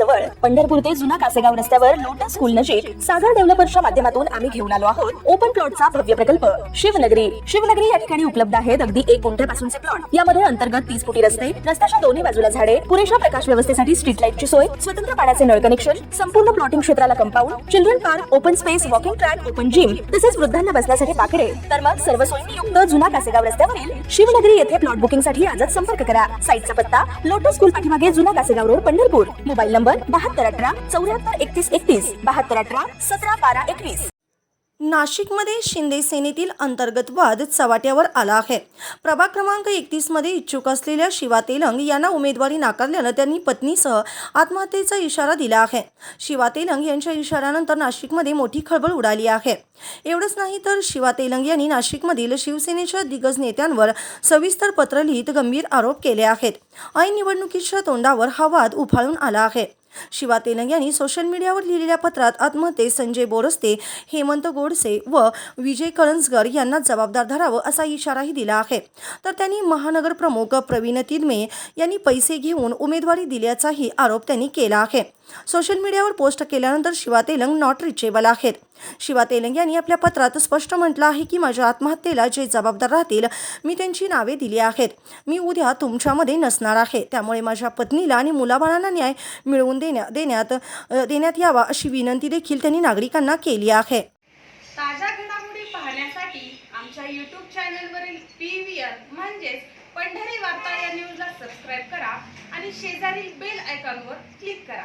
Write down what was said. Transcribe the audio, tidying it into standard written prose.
जवळ पंढरपूर ते जुना कासेगाव रस्त्यावर लोटस स्कूल नजीक सागर डेव्हलपर्सच्या माध्यमातून आम्ही घेऊन आलो आहोत ओपन प्लॉटचा भव्य प्रकल्प शिवनगरी। शिवनगरी या ठिकाणी उपलब्ध आहेत अगदी 1 गुंठ्यापासूनचे प्लॉट। यामध्ये अंतर्गत 30 फुटी रस्ते, रस्त्याच्या दोन्ही बाजूला झाडे, पुरेशा प्रकाश व्यवस्थेसाठी स्ट्रीट लाईटची सोय, स्वतंत्र पाण्याचे नळ कनेक्शन, संपूर्ण प्लॉटिंग क्षेत्राला compound, children park, open space, walking track, open gym तसेच वृद्धांना बसण्यासाठी बाकडे। तर मग सर्व सोयींनी युक्त जुना कासेगाव रस्त्यावरील शिवनगरी येथे प्लॉट बुकिंग साठी आजच संपर्क करा। साईटचा पत्ता लोटस स्कूल पाठीमागे जुना Kasegaon road Pandharpur. Mobile number 7218 74 31 31 7218 17 12 21। नाशिकमध्ये शिंदे सेनेतील अंतर्गत वाद चव्हाट्यावर आला आहे। प्रभाग क्रमांक 31 मध्ये इच्छुक असलेल्या शिवा तेलंग यांना उमेदवारी नाकारल्यानं त्यांनी पत्नीसह आत्महत्येचा इशारा दिला आहे। शिवा तेलंग यांच्या इशाऱ्यानंतर नाशिकमध्ये मोठी खळबळ उडाली आहे। एवढंच नाही तर शिवा तेलंग यांनी नाशिकमधील शिवसेनेच्या दिग्गज नेत्यांवर सविस्तर पत्र लिहित गंभीर आरोप केले आहेत। ऐन निवडणुकीच्या तोंडावर हा वाद उफाळून आला आहे। शिवा तेलंग यांनी सोशल मीडियावर लिहिलेल्या पत्रात आत्महत्येस संजय बोरस्ते, हेमंत गोडसे व विजय कळंजकर यांना जबाबदार धरावं असा इशाराही दिला आहे। तर त्यांनी महानगर प्रमुख प्रवीण तिदमे यांनी पैसे घेऊन उमेदवारी दिल्याचाही आरोप त्यांनी केला आहे। सोशल मीडियावर पोस्ट केल्यानंतर शिवा तेलंग नॉट रिचेबल आहेत। शिवा तेलंग यांनी आपल्या पत्रात स्पष्ट म्हटलं आहे की माझ्या आत्महत्येला जे जबाबदार राहतील मी त्यांची नावे दिली आहेत। मी उद्या तुमच्यामध्ये नसणार आहे, त्यामुळे माझ्या पत्नीला आणि मुलाबाळांना न्याय मिळवून देण्यात यावा अशी विनंती देखील त्यांनी नागरिकांना केली आहे। ताज्या घडामोडी पाहण्यासाठी आमच्या YouTube चॅनलवरील PVR म्हणजेच पंढरी वार्ता या न्यूजला सबस्क्राइब करा आणि शेजारील बेल आयकॉनवर क्लिक करा।